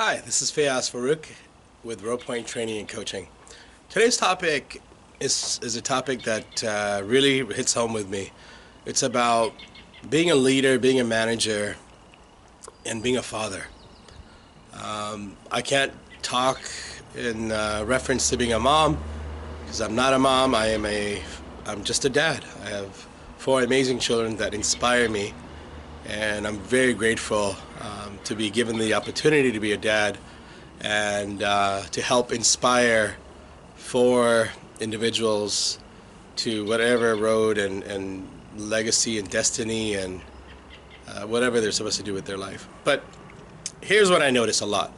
Hi, this is Faiyaz Farouk with Rowpoint Training and Coaching. Today's topic is a topic that really hits home with me. It's about being a leader, being a manager, and being a father. I can't talk in reference to being a mom because I'm not a mom. I'm just a dad. I have four amazing children that inspire me, and I'm very grateful to be given the opportunity to be a dad and to help inspire four individuals to whatever road and legacy and destiny and whatever they're supposed to do with their life. But here's what I notice a lot.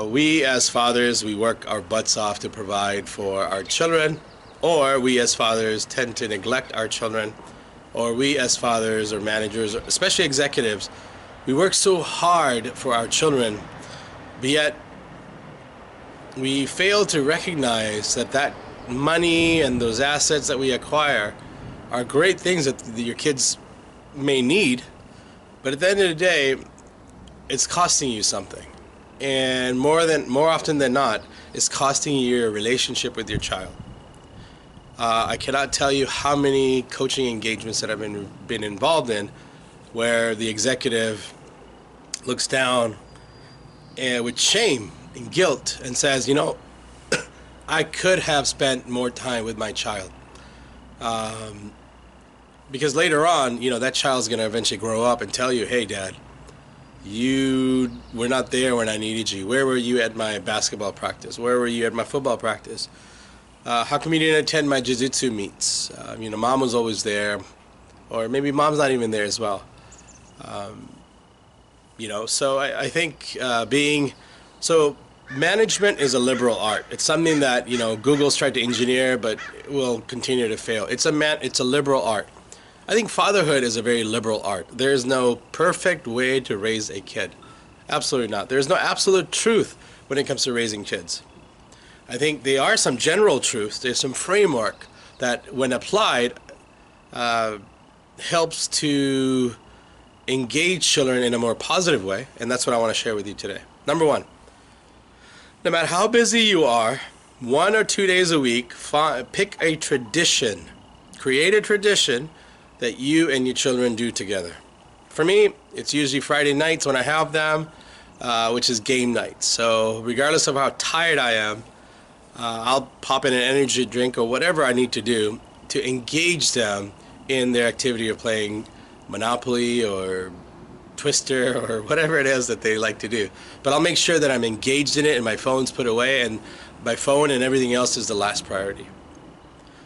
We as fathers, we work our butts off to provide for our children, or we as fathers tend to neglect our children, or we as fathers or managers, especially executives, we work so hard for our children, but yet we fail to recognize that money and those assets that we acquire are great things that your kids may need, but at the end of the day, it's costing you something. And more often than not, it's costing you your relationship with your child. I cannot tell you how many coaching engagements that I've been involved in where the executive looks down and with shame and guilt and says, you know, I could have spent more time with my child. Because later on, you know, that child's going to eventually grow up and tell you, hey, Dad, you were not there when I needed you. Where were you at my basketball practice? Where were you at my football practice? How come you didn't attend my jiu-jitsu meets? You know, Mom was always there. Or maybe Mom's not even there as well. You know, so I think management is a liberal art. It's something that, you know, Google's tried to engineer, but will continue to fail. It's a liberal art. I think fatherhood is a very liberal art. There is no perfect way to raise a kid. Absolutely not. There's no absolute truth when it comes to raising kids. I think there are some general truths. There's some framework that, when applied, helps to engage children in a more positive way, and that's what I want to share with you today. Number one, no matter how busy you are, 1 or 2 days a week, pick a tradition. Create a tradition that you and your children do together. For me, it's usually Friday nights when I have them, which is game night. So regardless of how tired I am, I'll pop in an energy drink or whatever I need to do to engage them in their activity of playing Monopoly or Twister or whatever it is that they like to do. But I'll make sure that I'm engaged in it and my phone's put away, and my phone and everything else is the last priority.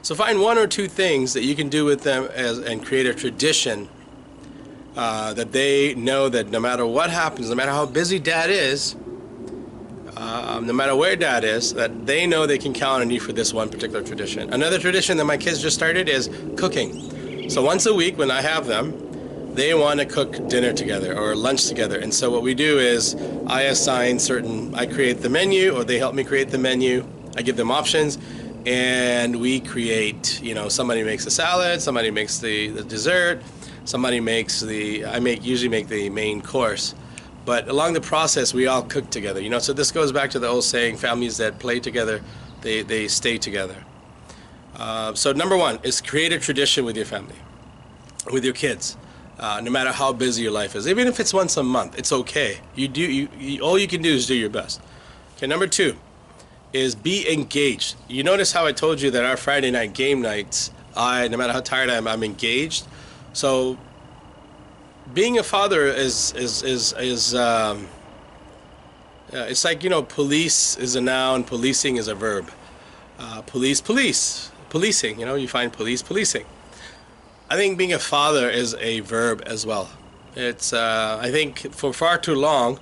So find 1 or 2 things that you can do with them and create a tradition that they know that no matter what happens, no matter how busy Dad is, no matter where Dad is, that they know they can count on you for this one particular tradition. Another tradition that my kids just started is cooking. So once a week when I have them, they want to cook dinner together or lunch together. And so what we do is I create the menu, or they help me create the menu. I give them options, and we create, you know, somebody makes a salad, somebody makes the dessert, somebody makes usually make the main course. But along the process, we all cook together, you know. So this goes back to the old saying, families that play together, they stay together. So number one is create a tradition with your family, with your kids. No matter how busy your life is, even if it's once a month, it's okay. All you can do is do your best. Okay, number 2 is be engaged. You notice how I told you that our Friday night game nights, no matter how tired I am, I'm engaged. So being a father is it's like, you know, police is a noun, policing is a verb. Policing, you know, you find policing. I think being a father is a verb as well. It's I think for far too long,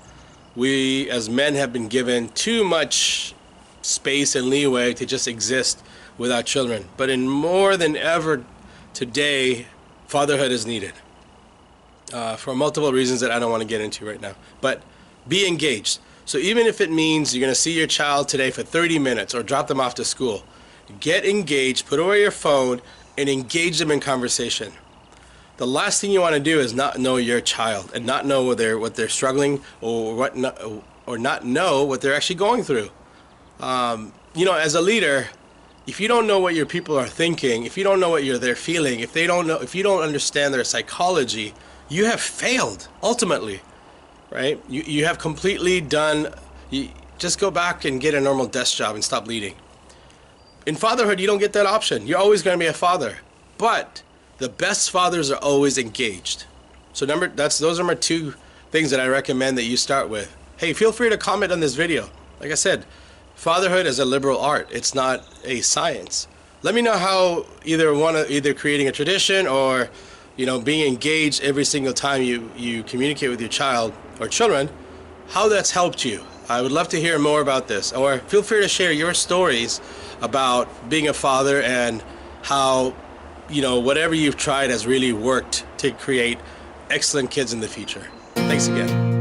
we as men have been given too much space and leeway to just exist with our children. But in more than ever today, fatherhood is needed for multiple reasons that I don't want to get into right now. But be engaged. So even if it means you're going to see your child today for 30 minutes or drop them off to school, get engaged, put away your phone, and engage them in conversation. the last thing you want to do is not know your child and not know what they're struggling or not know what they're actually going through. As a leader, if you don't know what your people are thinking, if you don't know what they're feeling, if you don't understand their psychology, you have failed ultimately, right? You have completely done. Just go back and get a normal desk job and stop leading. In fatherhood, you don't get that option. You're always going to be a father, but the best fathers are always engaged. So those are my 2 things that I recommend that you start with. Hey, feel free to comment on this video. Like I said, fatherhood is a liberal art. It's not a science. Let me know how either creating a tradition or being engaged every single time you communicate with your child or children, how that's helped you. I would love to hear more about this. Or feel free to share your stories about being a father and how whatever you've tried has really worked to create excellent kids in the future. Thanks again.